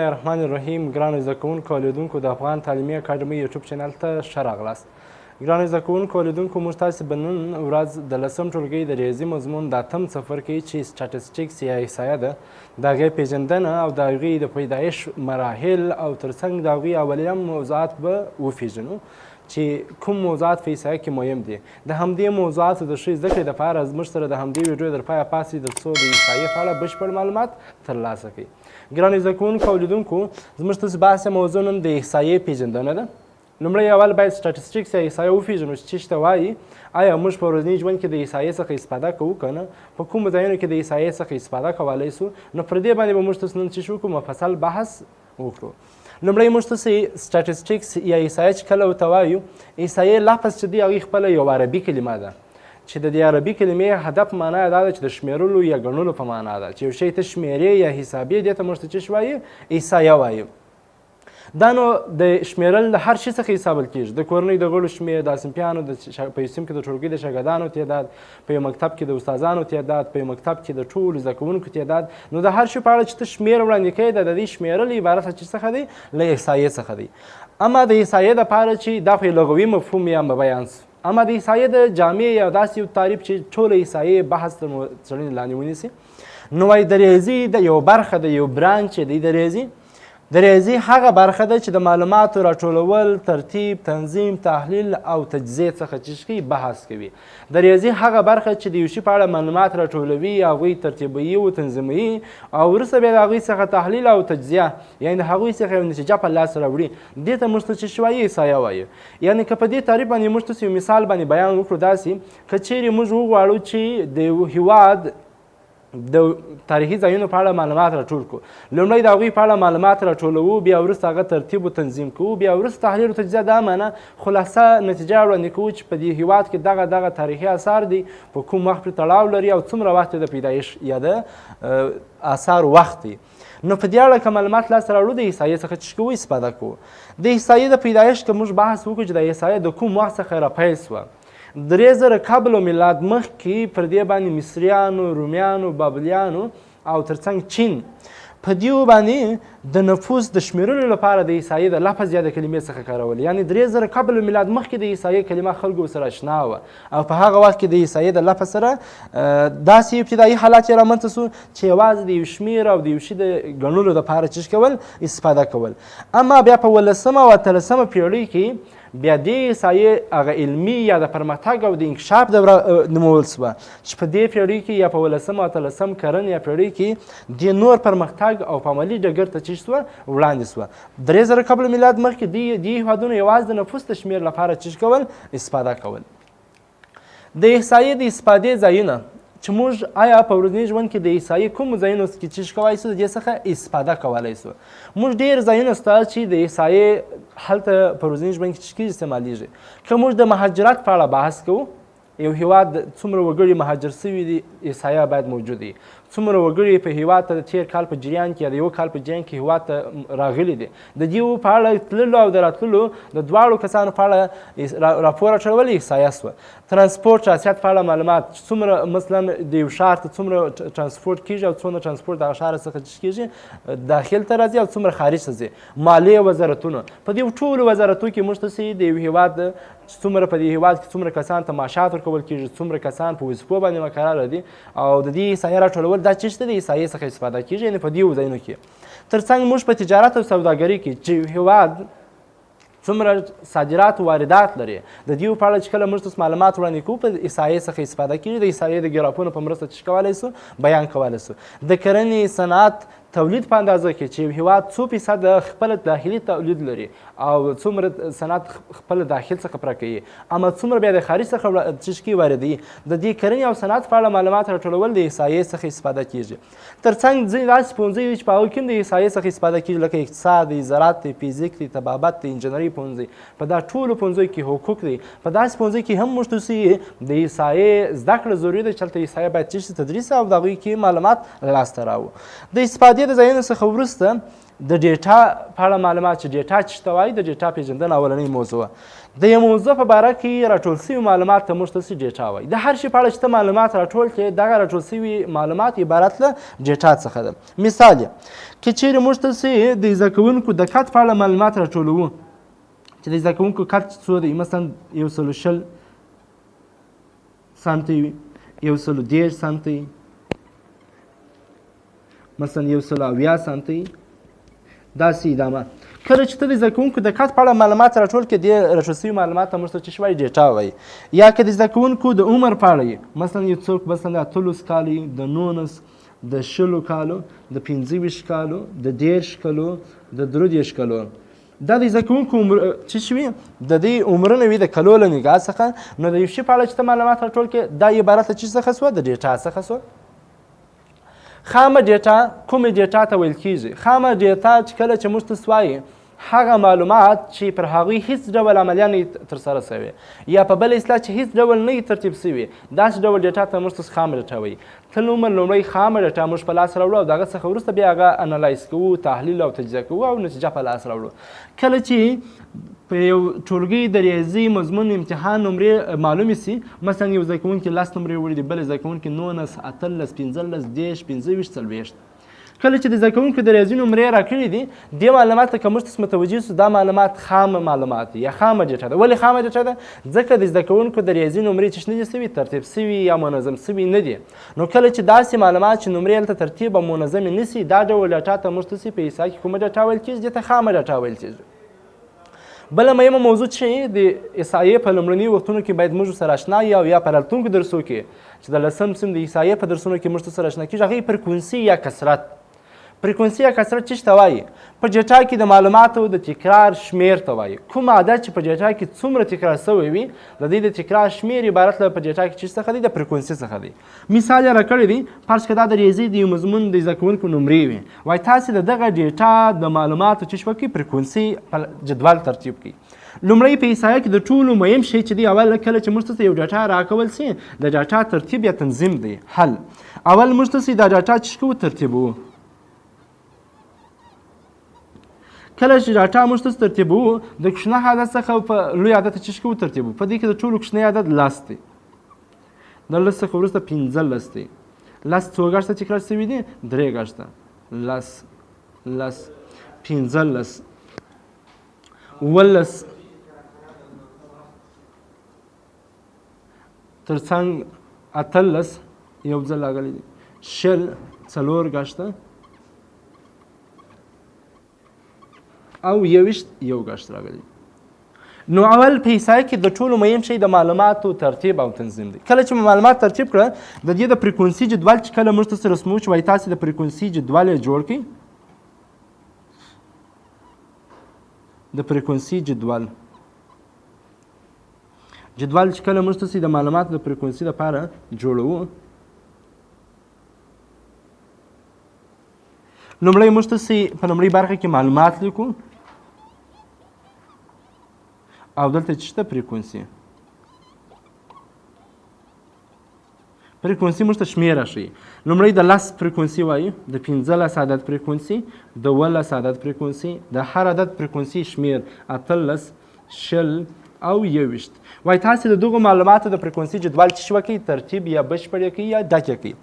الرحمن الرحیم. ګرانو زده کوونکو او لیدونکو د افغان تعلیمي اکاډمۍ یوټیوب چینل ته ښه راغلاست. ګرانو زده کوونکو او لیدونکو موږ تاسې به نن ورځ د 10م ټولګي د ریاضي مضمون د 8م څپرکي چې سټاټسټیکس یا احصایه ده د هغې پیژندنه او د هغې د پیدایش مراحل او ترڅنګ د هغوی اولیم موضوعات به وپېژنو چې کوم موضوعات په احصایه کې مهم دي. د همدې موضوعاتو د ښې زده کړې دپاره زموږ سره د همدې ویډیو تر پایه پاسئ تر څو د احصایې په اړه بشپړ معلومات ترلاسه کړئ. ګرانو زده کوونکو او لیدونکو زموږ تاسې بحث موضوع نن د احصایې پیژندنه ده. لومړی اول باید سټاټسټیکس یا احصایه وپېژنو چې څه ته وایي. آیا موږ په ورځني ژوند کې د احصایې څخه استفاده کوو که نه؟ په کومو ځایونو کې د احصایې څخه استفاده کولی سو؟ نو پر دې باندې به موږ تاسو نن څه وکړو؟ مفصل بحث وکړو. لومړی موږ تاسې سټاټسټیکس یا احصایه چې کله ورته وایو، احصایې لفظ چې دی هغې خپله یو عربي کلمه ده چې د دې عربي کلمې هدف معنا یې دا ده چې د شمېرلو یا ګڼلو په معنا ده چې یو شی ته شمېرې یا حسابې دې ته موږ ته څه وایو؟ احصایه وایو. دا نو د شمېرل د هر شي څخه حسابل کېږي. د کورنۍ د غړو شمېر، د صنفیانو په یو صنف کې د ټولګي د شاګردانو تعداد، په یو مکتب کې د استادانو تعداد، په یو مکتب کې د ټولو زده کوونکو تعداد. نو د هر شي په اړه چې ته شمېر وړاندې کوې د دې شمېرل عبارت څه څخه دی؟ له احصایې څخه دی. اما د احصایې دپاره چې دا په لغوي مفهوم یا بیان سو، اما د احصایې د جامع یا داسې یو تعریف چې ټوله احصایې بحث تر څېړنې لاندې ونیسي، نو وایي د ریاضي د یو برخه د یو برانچ دی د ریاضي هغه برخه ده چې د معلوماتو راټولول، ترتیب، تنظیم، تحلیل او تجزیې څخه چې بحث کوي. د ریاضي هغه برخه چې د یو شي په اړه معلومات راټولوي، هغوی ترتیبوي او تنظیموي او وروسته بیا د هغوی څخه تحلیل او تجزیه، یعنې د هغوی څخه یو نتیجه په لاس راوړي. دې ته موږ ته څه وایي؟ احصایه وایو. یعنې که په دې تعریف باندې موږ تاسې یو مثال باندې بیان وکړو داسې که چیرې موږ وغواړو چې د یو هېواد د تاریخي ځایونو په اړه معلومات راټول کړو، لومړی د هغوی په اړه معلومات راټولوو، بیا وروسته هغه ترتیب و تنظیم کوو، بیا وروسته تحلیل و تجزیه، دا معنی خلاصه نتیجه وړاندې کوو چې په دې هېواد کې دغه تاریخي آثار دي، په کوم وخت پرې تړاو لري او څومره وخت د پیدایش یا د آثار وخت دی. نو په دې اړه که معلومات لاسته راوړو د احصایې څخه څه کوو؟ استفاده کوو. د احصایې د پیدایش که موږ بحث وکړو چې د احصایې د کوم وخت څخه راپیل سوه، 3000 قبل میلاد مخکې پر دې باندې مصریانو، رومیانو، بابلیانو او ترڅنګ چین په دې باندې د نفوس د شمېرلو لپاره د احصایې د لفظ یا د کلمې څخه کارول. یعنې 3000 قبل میلاد مخکې د احصایې کلمه خلکو سره اشنا وه او په هغه وخت کې د احصایې د لفظ سره داسې ابتدایي حالات یې رامنځته سو چې یوازې د یو شمېر او د یو شي د ګڼلو دپاره څه کول؟ استفاده کول. اما بیا په 18مه او 18مه پیړۍ کې بیا دې احصایې هغه علمي یا د پرمختګ او د انکشاف دوره نومول سوه چې په دې پیړۍ کې یا په 18مه او 18م قرن یا پیړۍ کې دې نور پرمختګ او په عملي ډګر ته څه سوه؟ وړاندې سوه. 3000 قبل میلاد مخکې دې هېوادونو یوازې د نفوس د شمېر لپاره څه کول؟ استفاده کول. د احصایې د استفادې ځایونه چې موږ آیا په ورځني ژوند کې د احصایې کومو ځایونو کې څه کولی سو؟ د دې څخه استفاده کولی سو. موږ ډېر ځایونه شته چې د احصایې هلته په ورځني ژوند کې څه استعمالیږي. که موږ د مهاجرت په اړه بحث کوو، یو هېواد څومره وګړي مهاجر سوي دي، احصایه باید موجود وي. څومره وګړي په هېواد ته د تېر کال په جریان کې یا د یو کال په جریان کې هېواد ته راغلي دي، د دې په اړه تللو او د راتللو د دواړو کسانو په اړه راپور راټولول احصایه سوه. ترانسپورټ ریاست په اړه معلومات، څومره مثلا د یو ښار ته څومره ترانسپورټ کېږي او څومره ترانسپورټ دغه ښار څخه څه کېږي؟ داخل ته راځي او څومره خارج ته ځي. مالیې وزارتونه، په دې ټولو وزارتونو کې موږ تاسې د یو هېواد څومره په دې هېواد کې څومره کسان ته معاشات ورکول کېږي، څومره کسان په وظیفو باندې مقرره دي او د دې احصایې راټولول دا څه شته د احصایې څخه استفاده کېږي. یعنې په دې ځایونو کې ترڅنګ موږ په تجارت او سوداګرۍ کې چې هېواد څومره صادرات و واردات لري، د دې په اړه چې کله موږ تاسو معلومات وړاندې کوو په احصایې څخه استفاده کېږي. د احصایې د ګرافونو په مرسته څه کولی سو؟ بیان کولی سو. د کرنې صنعت تولید په اندازه کې چې یو هېواد څو فیصد خپله داخلي تولید لري او څومره صنعت خپله داخل څخه پوره کوي، اما څومره بیا د خارج څخه څه واردوي. د دې کرنې او صنعت په اړه معلومات راټولول د احصایې څخه استفاده کېږي. ترڅنګ ځینې داسې پوهنځي دي چې په هغو کې هم د احصایې څخه استفاده کېږي، لکه اقتصاد دی، زراعت دی، فیزیک دی، طبابت دی، انجنیري پوهنځی. په دا ټولو پوهنځیو کې حقوق دی. په داسې پوهنځي کې هم موږ تاسې د احصایې زده کړه ضروري ده چې هلته احصایه باید څه تدریس او د هغوی کې معلومات لاسته راوړو. د استفادې د ځایونو څخه وروسته د ډیټا په اړه معلومات چې ډیټا څه ته وایي د ډیټا پیژندنه اولنۍ موضوع د یو موضوع په باره کې راټول سوي معلومات ته موږ ته ډیټا وایي د هر شي په اړه چې ته معلومات راټول کړې دغه راټول سوي معلومات عبارت له ډیټا څخه ده مثال یې که چیرې موږ تاسې د زده کوونکو د قد په اړه معلومات راټولوو چې د زده کوونکو قد څو دی مثلا 120 سانتي وي 110 سانتي مثلا 170 سانتي داسې ادامه کله چې ته د زده کوونکو د قد په اړه معلومات راټول کړې دې راټول سوي معلومات ته موږ ته څه وایي ډیټا وایي یا که د زده کوونکو د عمر په اړه مثلا یو څوک مثلا د 18 کالو د 19 د 20 کالو د 25 کالو د 10 کالو د 13 کالو دا د زده کوونکو څه شوي د دې عمرونه وي د کلو له نګاه څخه نو د یو شي په اړه چې ته معلومات راټول کړې دا عبارت له څه څخه سوه د ډیټا څخه سوه خامه ډیټا کومې ډیټا ته ویل کیږي خامه ډیټا چې کله چې موږ ته وایي هغه معلومات چې پر هغوی هیڅ ډول عملیه نه ترسره سوې یا په بل اصطلاح چې هیڅ ډول نه ترتیب سوي داسې ډول ډیټا ته موږ ته خامه ډیټا وایي تل عمر لومړی خامه ډیټا موږ په لاس راوړو او د هغه څخه وروسته بیا هغه انالایز کوو تحلیل او تجزیه کوو او نتیجه په لاس راوړو کله چې په یو ټولګي د ریاضي مضمون امتحان نمرې معلومې سي مثلا یو زده کوونکي 10 نمرې وړي دي بل زده کوونکي 19 18 15 10 15 40 کله چې د زده کوونکو د ریاضي نمرې راکړي دي دې معلومات ته که موږ تاسو متوجه سو دا معلومات خامه معلومات دي یا خامه ډیټا ده ولې خامه ډیټا ده ځکه د زده کوونکو د ریاضي نمرې چې نه دي سوي ترتیب سوي یا منظم سوي نه دي نو کله چې داسې معلومات چې نمرې هلته ترتیب او منظمې نه سي دا ډول ډیټا ته موږ تاسې په حساب کې کومه ډیټا ویل کېږي دې ته خامه ډیټا ویل کېږي بله مهمه موضوع چې د احصایې په لومړنیو وختونو کې باید موږ سره اشنا یو یا په راتلونکو درسو کې چې د 10م صنف د احصایې په درسونو کې موږ سره اشنا کېږي هغه فریکونسي یا کثرت فریکونسي یا کثرت څه ته وایي په ډیټا کې د معلوماتو د تکرار شمیر ته وایي کوم عدد چې په ډیټا کې څومره تکرار سوی وي د دې د تکرار شمیر عبارت له په ډیټا کې څه څخه دی د فریکونسي څخه دی مثال یې راکړی دی فرض کړه دا د ریاضي د یو مضمون د زده کوونکو نمرې وي وایي تاسې د دغه ډیټا د معلوماتو څه شوه کړئ فریکونسي جدول ترتیب کړئ لومړی په احصایه کې د ټولو مهم شی چې دی اول کله چې موږ ته یو ډاټا راکول سي د ډاټا ترتیب یا تنظیم دی حل اول موږ ته دا ډاټا چې کوو ترتیبوو کله چې ډاټا موږ ته ترتیبوو د کوچني عدد څخه په لوی عدد ته چې کوو ترتیبوو په دې کې د ټولو کوچنی عدد 10 دی د 10 څخه وروسته 15 دی 10 څو ګټه تکرار شوي دي 3 ګټه 10 15 ولس ترڅنګ 18 یو ځل راغلی دی 20 څلور ګټه او 21 یو ګټه راغلی نو اول په احصایه کې د ټولو مهم شی د معلوماتو ترتیب او تنظیم دی کله چې معلومات ترتیب کړه د دې د فریکونسي جدول چې کله موږ تاسو رسمو چې وایي تاسې د فریکونسي جدول یې جوړ کړئ د فریکونسي جدول چې کله موږ تاسې د معلوماتو د فریکونسي لپاره جوړوو لومړی موږ تاسې په لومړۍ برخه کې معلومات لیکو او دلته چې شته فریکونسي موږ ته شمېر راښیي لومړی د 10 فریکونسي وایي د 15 عدد فریکونسي د 12 عدد فریکونسي د هر عدد فریکونسي شمېر 18 20 او 21 وایي تاسې د دغو معلوماتو د فریکونسي جدول چې وکړئ ترتیب یا بشپړ یې کړئ یا ډک یې کړئ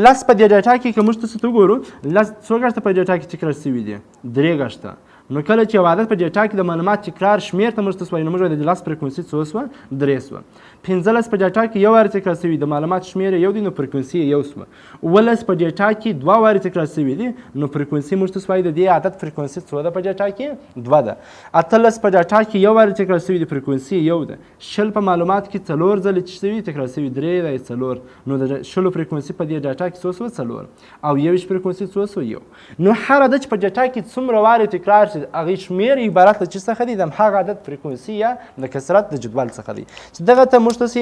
10 په دې ډاټا کې که موږ تاسو ته وګورو 10 څو ګټه په ډاټا کې تکرار شوي دي 3 ګټه نو کله چې یو عدد په ډیټا کې د معلومات تکرار شمېر ته موږ تاسو وایو نو موږ وایو د 10 فریکونسي څو سوه 3 سوه 15 په ډیټا کې یو وارې تکرار شوي د معلومات شمېر یو دی نو فریکونسي یو سوه 19 په ډیټا کې دوه وارې تکرار شوي دي نو فریکونسي موږ تاسو وایو د دې عدد فریکونسي څو ده په ډیټا کې 2 ده 18 په ډیټا کې یو وارې تکرار شوي دي فریکونسي یو ده 20 په معلومات کې 4 ځلې چې شوي تکرار شوي 3 ده 4 نو د 20 فریکونسي په دې ډیټا کې څو سوه 4 او 21 فریکونسي څو سوه 1 نو هر عدد چې په ډیټا کې څومره وارې تکرار شي هغې شمېر عبارت له څه څخه دی د هماغه عدد فریکونسي یا د کثرت د جدول څخه دی چې دغه ته موږ تاسې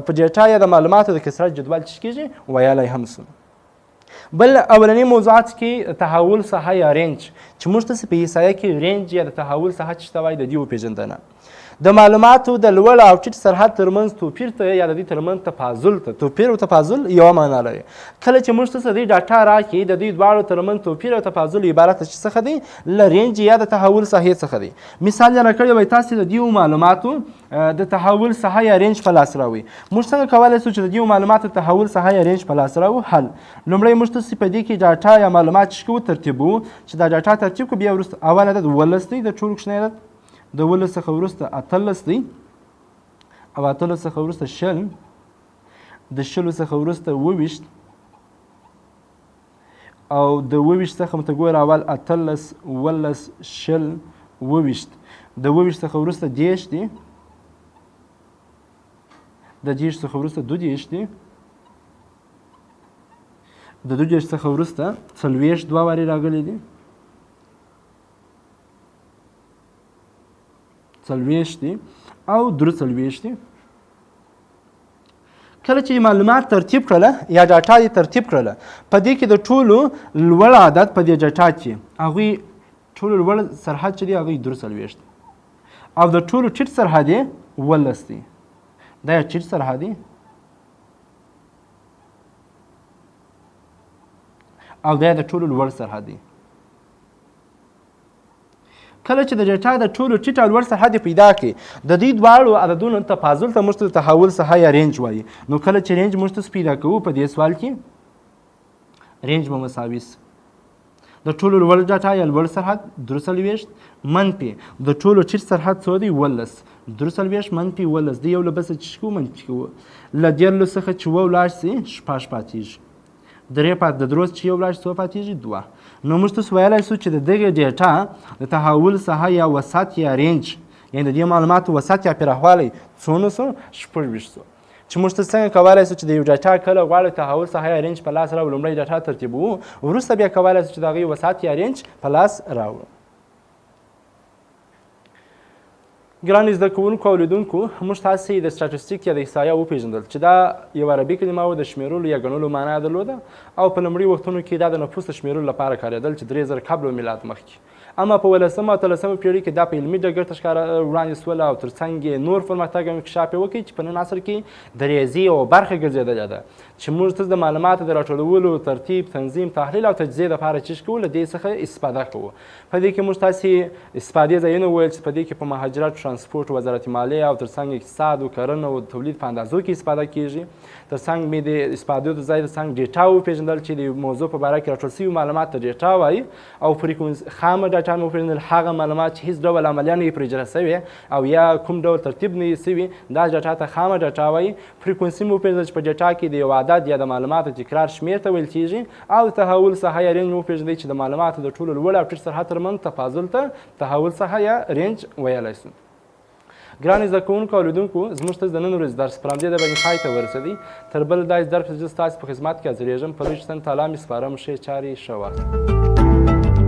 په ډیټا یا د معلوماتو د کثرت جدول چې کېږي ویلی هم سو بل اولني موضوعات کې تحول ساحه یا رینج چې موږ تاسې په احصایه کې رینج یا د تحول ساحه چې ته وایي د دې وپېژندنه د معلوماتو د لوړ او ټیټ سرحد ترمنځ توپیر ته یا د دې ترمنځ تفاضل ته توپیر او تفاضل یوه معنا لري. کله چې موږ تاسې د دې ډاټا راکړي د دې دواړو ترمنځ توپیر او تفاضل عبارت څخه دی له رینج یا د تحول ساحې څخه دی. مثال یې راکړی وای تاسې د دې معلوماتو د تحول ساحه یا رینج په لاس راوړئ. موږ څنګه کولی شو چې د دې معلوماتو تحول ساحه یا رینج په لاس راوړو؟ حل لومړی موږ تاسې په دې کې ډاټا یا معلومات چې کوو ترتیبوو چې دا ډاټا ترتیب کړو. بیا وروسته اول عدد 18 دی د ټولو کوچنی عدد، د 18 څخه وروسته 18 دی او 18 څخه وروسته 20، د 20 څخه وروسته 22 او د 22 څخه مته ګوره اول 18 18 20 22، د 22 څخه وروسته 10 دی، د 10 څخه وروسته 22 دی، د 22 څخه وروسته 40 دوه وارې راغلی دي، 40 دی او 43 دی. کله چې معلومات ترتیب کړله یا ډاټا یې ترتیب کړله په دې کې د ټولو لوړ عدد په دې ډاټا کې هغوی ټولو لوړ سرحد چې دی هغوی 43 دی او د ټولو ټیټ سرحد یې 18 دی. دا یې ټیټ سرحد دی او دا یې د ټولو لوړ سرحد دی. کله چې د ډاټا د ټولو ټیټ او لوړ سرحد پیدا کړي د دې دواړو عددونو تفاضل ته موږ ته تحول ساحه یا رینج وایي. نو کله چې رینج موږ پیدا کوو په دې سوال کې رینج به مساوي د ټولو لوړ ډاټا یا لوړ سرحد 43 منفي د ټولو ټیټ سرحد څو دی 18 43 منفي 18 د یو له بسه چې کوو منفي کوو له 13 څخه چې اووه ولاړ سي شپږ پاتېږي، درې پاتې د دروس چې یو ولاړ څو پاتېږي 2. نو موږ تاسو ویلی سو چې د دغې ډیټا د تحول ساحه یا وسط یا رینج یعنې د دې معلوماتو وسط یا پراخوالی څونه سو 26 سو. چې موږ ته څنګه کولی سو چې د یو ډاټا کله غواړو تحول ساحه یا رینج په لاس راوړو لومړی ډاټا ترتیبوو وروسته بیا کولی سو چې د هغې وسط یا رینج په لاس راوړو. ګرانو زده کوونکو او لیدونکو موږ تاسې د سټاټسټیک یا د احصایه وپېژندل چې دا یو عربي کلمه وه د شمېرلو یا ګڼلو معنا درلوده او په لومړي وختونو کې دا د نفوس د شمېرلو لپاره کارېدل چې 3000 قبل میلاد مخکې. اما په 18مه او 13مه پیړۍ کې دا په علمي ډګر ته وړاندې سوله او تر څنګ یې نور پرمختګ او انکشاف یې وکړي چې په نن عصر کې د ریاضي یوه برخه ګرځېدلې ده چې موږ تاسو د معلوماتو د راټولولو ترتیب تنظیم تحلیل او تجزیې دپاره چیش کوو له دې څخه استفاده کوو. په دې کې موږ تاسې استفادې ځایونه وویل چې په دې کې په مهاجرت ترانسپورټ وزارت مالیه او تر څنګ اقتصاد او کرنه او تولید په اندازو کې استفاده کیږي. تر څنګ مې د استفادې د ځای تر څنګ ډیټا وپېژندل چې د موضوع په باره کې راټول شوي معلومات ته ډیټا وایي او فریکونسي خامه ډاټا مې وپېژندل هغه معلومات چې هیڅ ډول عملیه نه وي پرې اجرا سوې او یا کوم ډول ترتیب نه وي سوي دا ډاټا ته خامه ډاټا وایي. فریکونسي مې وپېژندل چې په ډاټا کې د یو عدد یا د معلوماتو تکرار شمېر ته ویل کیږي او تحول ساحه یا رینج مې وپېژندی چې د معلوماتو د ټولو لوړ او ټیټ سرحد ترمنځ تفاضل ته تحول ساحه یا رینج ویلی سو. ګرانو زده کوونکو او لیدونکو زموږ تاسو د نن ورځې درس پر همدې د باندې پای ته ورسېدی. تر بل درس زه ستاسو په خدمت کې حاضرېږم. په لوی شتن تعالی مې سپارم ښې چارې ښه وخت.